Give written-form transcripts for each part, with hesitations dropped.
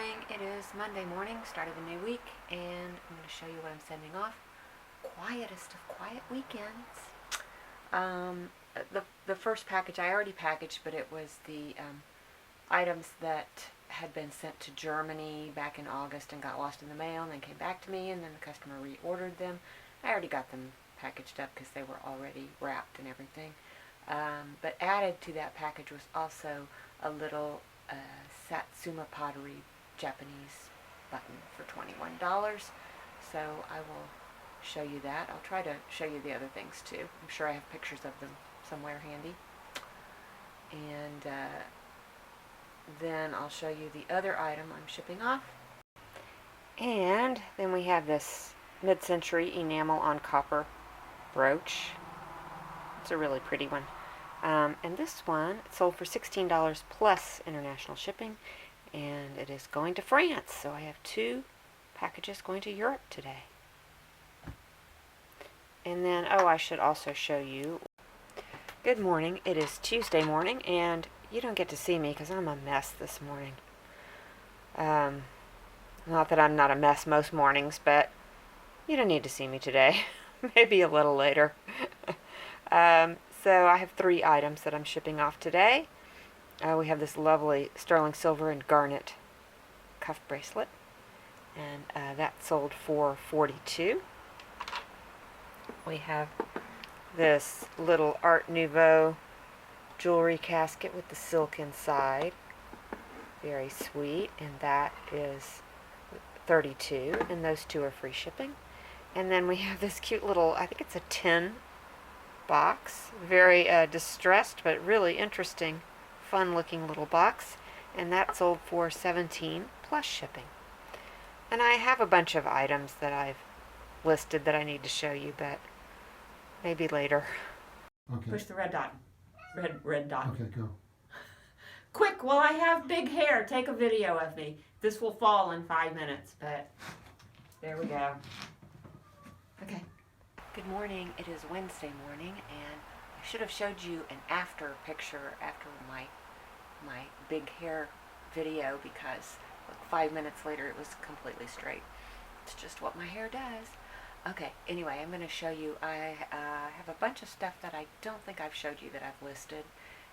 morning. It is Monday morning, start of a new week, and I'm going to show you what I'm sending off. Quietest of quiet weekends. The first package I already packaged, but it was the items that had been sent to Germany back in August and got lost in the mail and then came back to me, and then the customer reordered them. I already got them packaged up because they were already wrapped and everything. But added to that package was also a little Satsuma pottery Japanese button for $21. So I will show you that. I'll try to show you the other things too. I'm sure I have pictures of them somewhere handy. And then I'll show you the other item I'm shipping off. And then we have this mid-century enamel on copper brooch. It's a really pretty one. And this one sold for $16 plus international shipping, and it is going to France. So I have 2 packages going to Europe today. And then, I should also show you. Good morning. It is Tuesday morning, and you don't get to see me because I'm a mess this morning. Not that I'm not a mess most mornings, but you don't need to see me today. Maybe a little later. So I have 3 items that I'm shipping off today. We have this lovely sterling silver and garnet cuff bracelet, and that sold for $42. We have this little Art Nouveau jewelry casket with the silk inside. Very sweet, and that is $32, and those 2 are free shipping. And then we have this cute little, I think it's a tin box, very distressed but really interesting, fun looking little box, and that sold for $17 plus shipping. And I have a bunch of items that I've listed that I need to show you, but maybe later. Okay. Push the red dot. Red dot. Okay, go. Quick, well, I have big hair. Take a video of me. This will fall in 5 minutes, but there we go. Okay. Good morning. It is Wednesday morning, and I should have showed you an after picture after my big hair video, because like 5 minutes later it was completely straight. It's just what my hair does. Okay, anyway, I'm going to show you. I have a bunch of stuff that I don't think I've showed you that I've listed,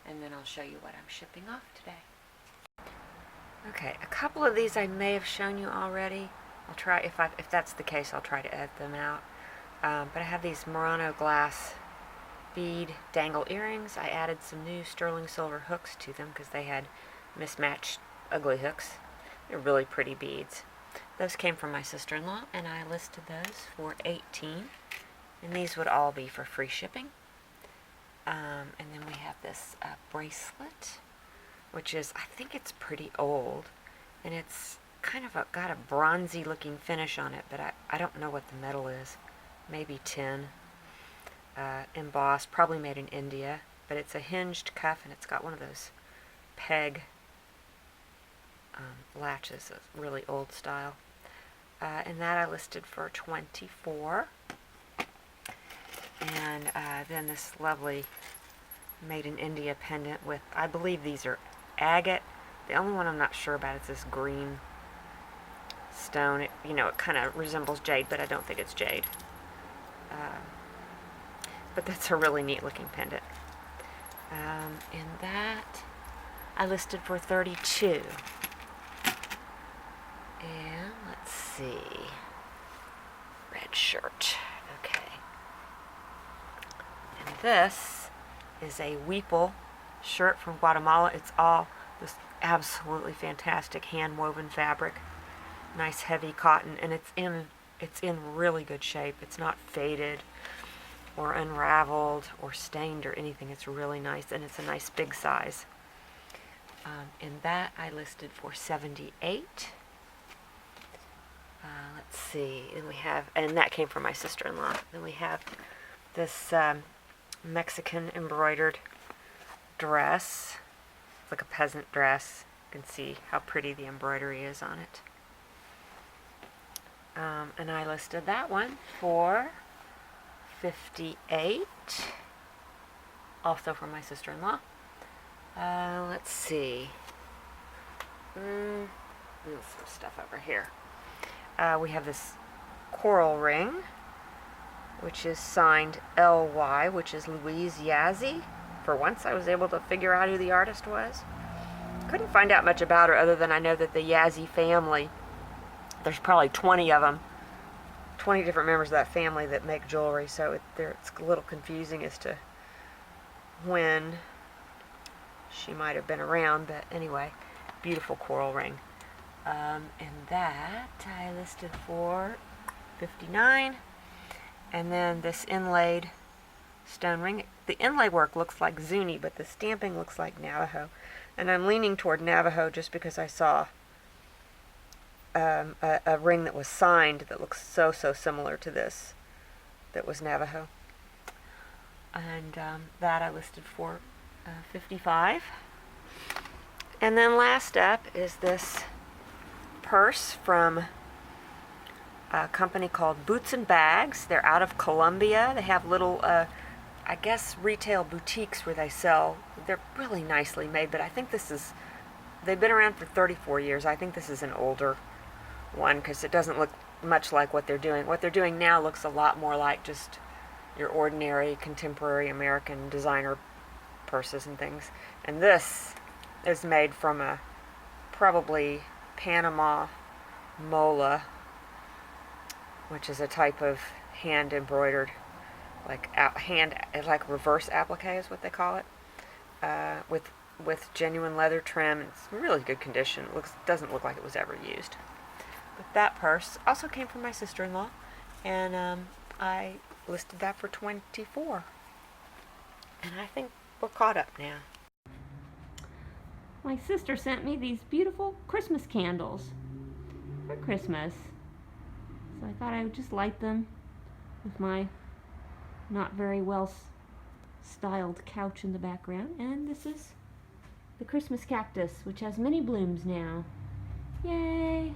and then I'll show you what I'm shipping off today. Okay, a couple of these I may have shown you already. I'll try, if that's the case, I'll try to edit them out. But I have these Murano glass bead dangle earrings. I added some new sterling silver hooks to them because they had mismatched ugly hooks. They're really pretty beads. Those came from my sister-in-law, and I listed those for $18. And these would all be for free shipping. And then we have this bracelet, which is, I think it's pretty old, and it's kind of got a bronzy looking finish on it, but I don't know what the metal is. Maybe tin, embossed, probably made in India, but it's a hinged cuff, and it's got one of those peg latches, a really old style. And that I listed for $24. And then this lovely made in India pendant with, I believe these are agate. The only one I'm not sure about is this green stone. It kind of resembles jade, but I don't think it's jade. But that's a really neat looking pendant. And that I listed for $32. And let's see. Red shirt. Okay. And this is a Weeple shirt from Guatemala. It's all this absolutely fantastic hand-woven fabric. Nice heavy cotton, and it's in really good shape. It's not faded or unraveled or stained or anything. It's really nice, and it's a nice big size. And that I listed for $78. Let's see. And we have, and that came from my sister-in-law. Then we have this Mexican embroidered dress. It's like a peasant dress. You can see how pretty the embroidery is on it. And I listed that one for $58. Also from my sister-in-law. Let's see. There's some stuff over here. We have this coral ring, which is signed L.Y., which is Louise Yazzie. For once, I was able to figure out who the artist was. Couldn't find out much about her other than I know that the Yazzie family, there's probably 20 of them, 20 different members of that family that make jewelry, so it's a little confusing as to when she might have been around, but anyway, beautiful coral ring. And that I listed for $59. And then this inlaid stone ring. The inlay work looks like Zuni, but the stamping looks like Navajo. And I'm leaning toward Navajo just because I saw a ring that was signed that looks so similar to this that was Navajo. And that I listed for $55. And then last up is this purse from a company called Boots and Bags. They're out of Columbia. They have little, I guess, retail boutiques where they sell. They're really nicely made, but I think they've been around for 34 years. I think this is an older one because it doesn't look much like what they're doing. What they're doing now looks a lot more like just your ordinary contemporary American designer purses and things. And this is made from a probably Panama mola, which is a type of hand embroidered, like reverse applique is what they call it, with genuine leather trim. It's in really good condition. Doesn't look like it was ever used. But that purse also came from my sister-in-law, and I listed that for $24. And I think we're caught up now. My sister sent me these beautiful Christmas candles for Christmas. So I thought I would just light them with my not very well styled couch in the background. And this is the Christmas cactus, which has many blooms now. Yay!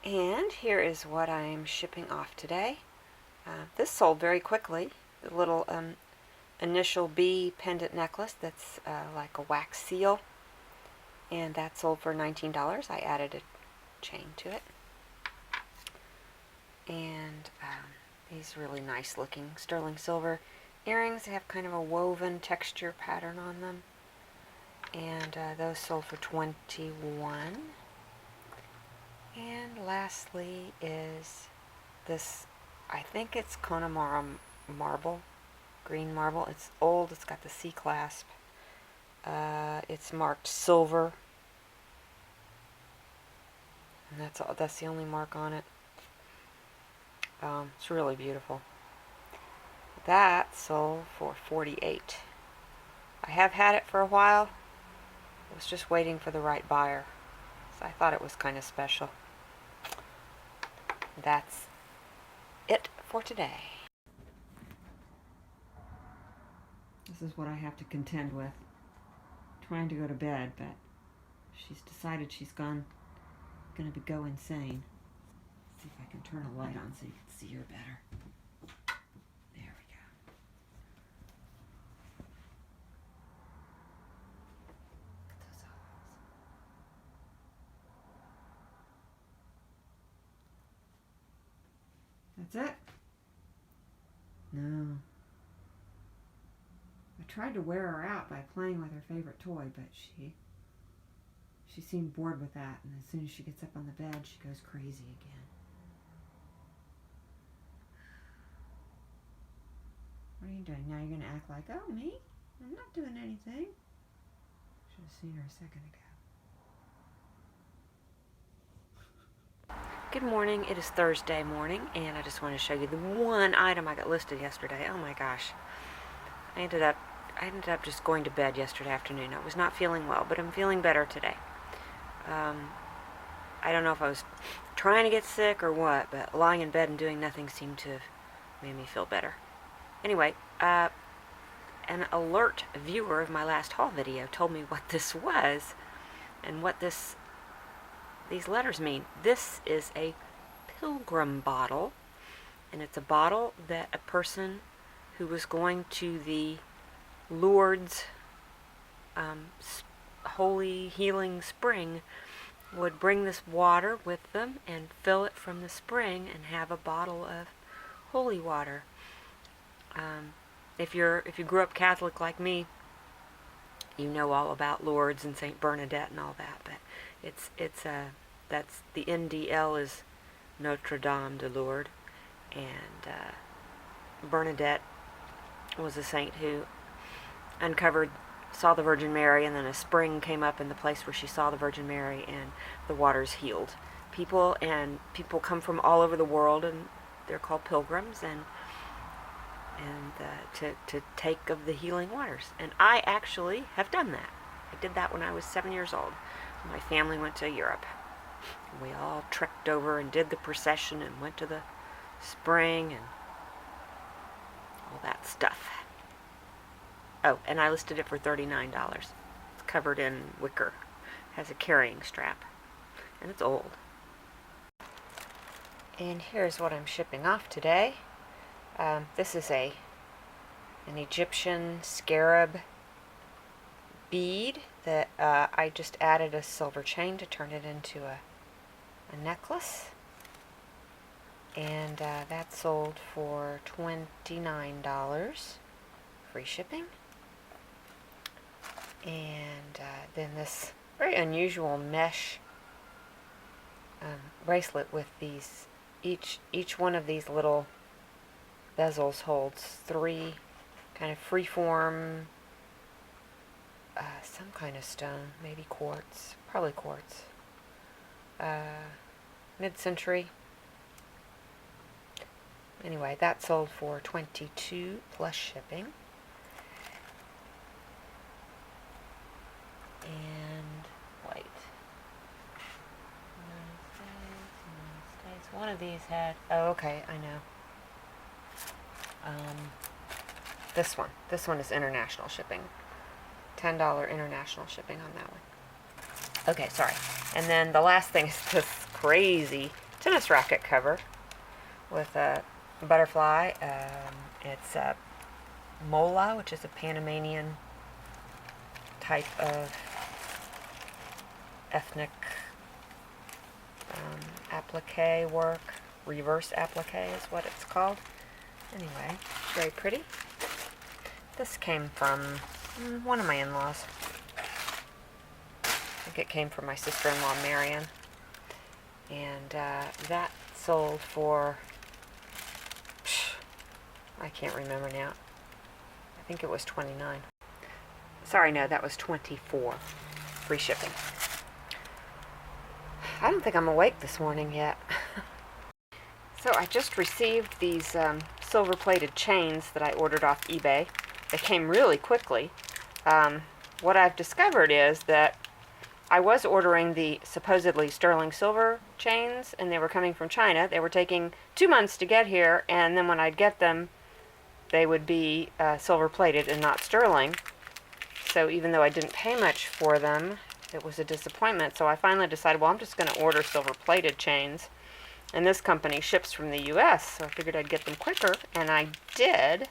And here is what I am shipping off today. This sold very quickly. The little initial B pendant necklace that's like a wax seal. And that sold for $19. I added a chain to it. And these really nice looking sterling silver earrings. They have kind of a woven texture pattern on them. And those sold for $21. And lastly is this, I think it's Connemara marble, green marble. It's old, it's got the C clasp. It's marked silver. And that's the only mark on it. It's really beautiful. That sold for $48. I have had it for a while. I was just waiting for the right buyer. So I thought it was kind of special. That's it for today. This is what I have to contend with. I'm trying to go to bed, but she's decided she's gonna go insane. Let's see if I can turn a light on so you can see her better. There we go. Look at those eyes. That's it? No. I tried to wear her out by playing with her favorite toy, but she seemed bored with that, and as soon as she gets up on the bed, she goes crazy again. What are you doing? Now you're going to act like, oh, me? I'm not doing anything. Should have seen her a second ago. Good morning. It is Thursday morning, and I just want to show you the one item I got listed yesterday. Oh my gosh. I ended up just going to bed yesterday afternoon. I was not feeling well, but I'm feeling better today. I don't know if I was trying to get sick or what, but lying in bed and doing nothing seemed to have made me feel better. Anyway, an alert viewer of my last haul video told me what this was and what these letters mean. This is a pilgrim bottle, and it's a bottle that a person who was going to the Lourdes Holy Healing Spring would bring this water with them and fill it from the spring and have a bottle of holy water. If you grew up Catholic like me, you know all about Lourdes and Saint Bernadette and all that. But that's the NDL is Notre Dame de Lourdes, and Bernadette was a saint who saw the Virgin Mary, and then a spring came up in the place where she saw the Virgin Mary, and the waters healed people. And people come from all over the world, and they're called pilgrims, and to take of the healing waters. And I actually have done that. I did that when I was 7 years old. My family went to Europe. We all trekked over and did the procession and went to the spring and all that stuff. Oh, and I listed it for $39. It's covered in wicker. Has a carrying strap. And it's old. And here's what I'm shipping off today. This is an Egyptian scarab bead that I just added a silver chain to turn it into a necklace. And that sold for $29, free shipping. And then this very unusual mesh bracelet with these, each one of these little bezels holds 3 kind of freeform, some kind of stone, maybe quartz, probably quartz, mid-century. Anyway, that sold for $22 plus shipping. And white. United States. One of these had, oh, okay, I know. This one is international shipping. $10 international shipping on that one. Okay, sorry. And then the last thing is this crazy tennis racket cover with a butterfly. It's a mola, which is a Panamanian type of ethnic applique work. Reverse applique is what it's called. Anyway, very pretty. This came from one of my in-laws. I think it came from my sister-in-law, Marion. And that sold for, I can't remember now. I think it was $29. Sorry, no, that was $24. Free shipping. I don't think I'm awake this morning yet. So I just received these silver-plated chains that I ordered off eBay. They came really quickly. What I've discovered is that I was ordering the supposedly sterling silver chains, and they were coming from China. They were taking 2 months to get here, and then when I'd get them, they would be silver-plated and not sterling. So even though I didn't pay much for them, it was a disappointment. So I finally decided, well, I'm just going to order silver-plated chains. And this company ships from the U.S., so I figured I'd get them quicker, and I did.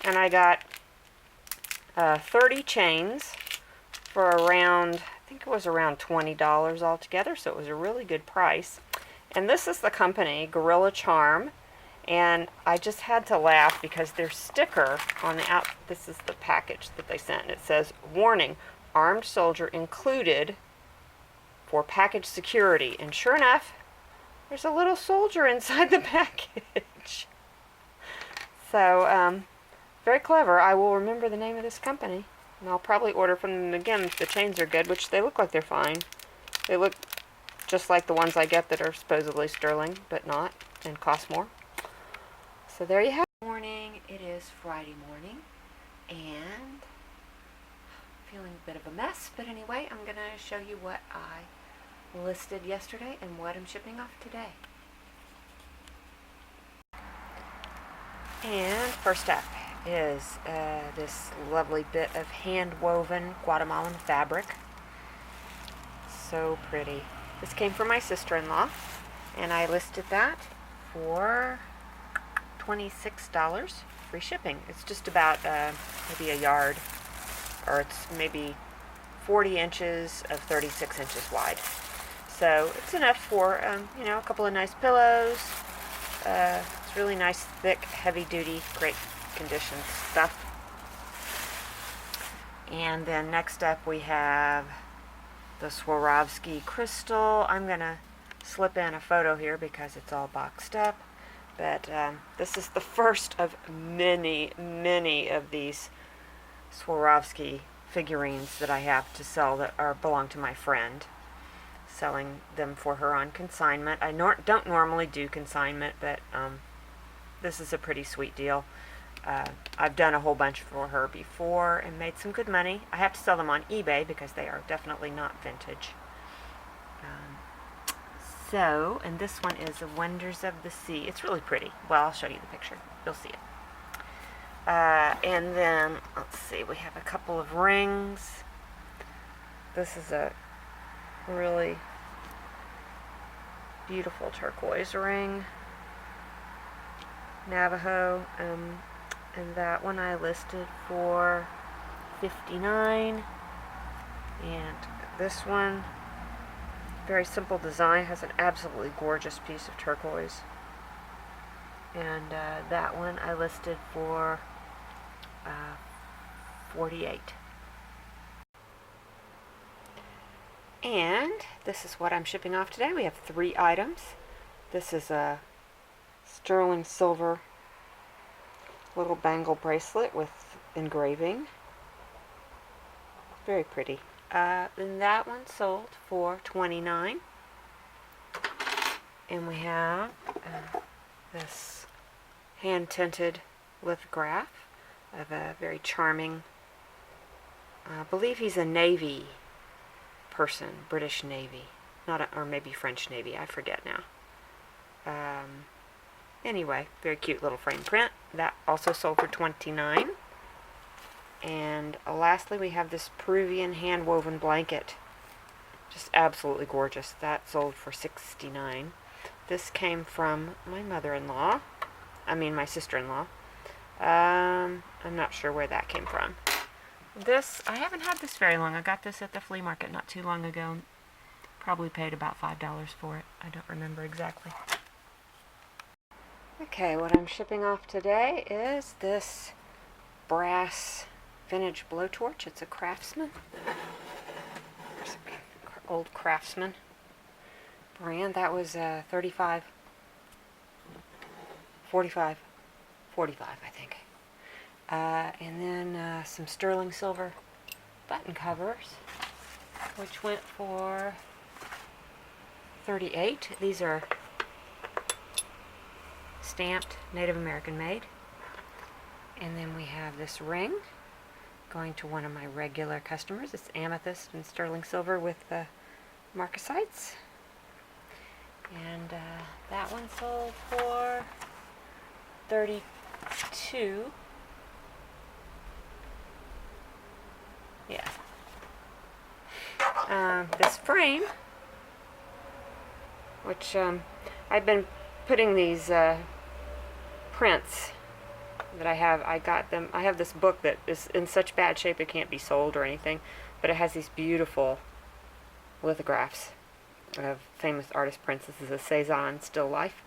And I got 30 chains for around, I think it was around $20 altogether, so it was a really good price. And this is the company, Gorilla Charm, and I just had to laugh because their sticker on the out, this is the package that they sent, and it says, "Warning, armed soldier included for package security." And sure enough, there's a little soldier inside the package. So, very clever. I will remember the name of this company. And I'll probably order from them again if the chains are good, which they look like they're fine. They look just like the ones I get that are supposedly sterling, but not, and cost more. So there you have it. Morning. It is Friday morning, and feeling a bit of a mess, but anyway, I'm going to show you what I listed yesterday and what I'm shipping off today. And first up is this lovely bit of hand-woven Guatemalan fabric. So pretty. This came from my sister-in-law, and I listed that for $26, free shipping. It's just about maybe a yard, or it's maybe 40 inches of 36 inches wide. So it's enough for, you know, a couple of nice pillows. It's really nice, thick, heavy-duty, great condition stuff. And then next up we have the Swarovski crystal. I'm going to slip in a photo here because it's all boxed up. But this is the first of many, many of these Swarovski figurines that I have to sell that belong to my friend. Selling them for her on consignment. I don't normally do consignment, but this is a pretty sweet deal. I've done a whole bunch for her before and made some good money. I have to sell them on eBay because they are definitely not vintage. And this one is the Wonders of the Sea. It's really pretty. Well, I'll show you the picture. You'll see it. And then, let's see, we have a couple of rings. This is a really beautiful turquoise ring. Navajo. And that one I listed for $59. And this one, very simple design, has an absolutely gorgeous piece of turquoise. And that one I listed for $48. And this is what I'm shipping off today. We have 3 items. This is a sterling silver little bangle bracelet with engraving. Very pretty. And that one sold for $29. And we have this hand-tinted lithograph of a very charming, I believe he's a Navy person, British Navy, or maybe French Navy, I forget now. Anyway, very cute little frame print. That also sold for $29. And lastly, we have this Peruvian hand-woven blanket. Just absolutely gorgeous. That sold for $69. This came from my mother-in-law. I mean, my sister-in-law. I'm not sure where that came from. This, I haven't had this very long. I got this at the flea market not too long ago. Probably paid about $5 for it. I don't remember exactly. Okay, what I'm shipping off today is this brass vintage blowtorch. It's a Craftsman. There's an old Craftsman brand. That was 35, 45, 45, I think. And then some sterling silver button covers, which went for $38. These are stamped, Native American made. And then we have this ring going to one of my regular customers. It's amethyst and sterling silver with the marcasites. And that one sold for $32. Yeah. This frame, which I've been putting these prints that I have this book that is in such bad shape it can't be sold or anything, but it has these beautiful lithographs of famous artist prints. This is a Cezanne still life.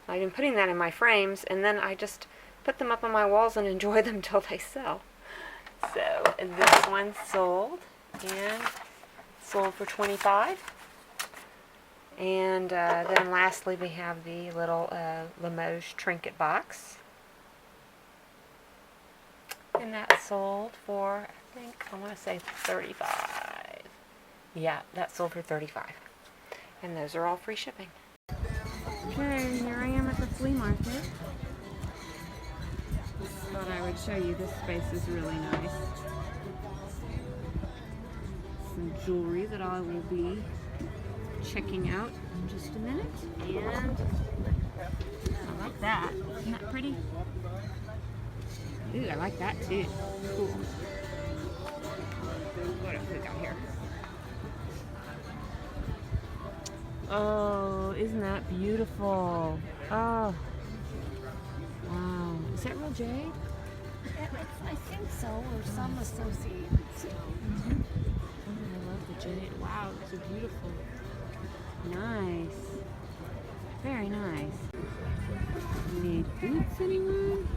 I've been putting that in my frames, and then I just put them up on my walls and enjoy them till they sell. So, and this one sold for $25. And then lastly we have the little Limoges trinket box. And that sold for, I think, I want to say $35. Yeah, that sold for $35. And those are all free shipping. Okay, here I am at the flea market. Thought I would show you. This space is really nice. Some jewelry that I will be checking out in just a minute. And I like that. Isn't that pretty? Ooh, I like that too. Cool. What else we got here? Oh, isn't that beautiful? Oh. Wow. Is that real jade? I think so, or some associated. I love the jade. Wow, those are beautiful. Nice. Very nice. You need boots, anyone?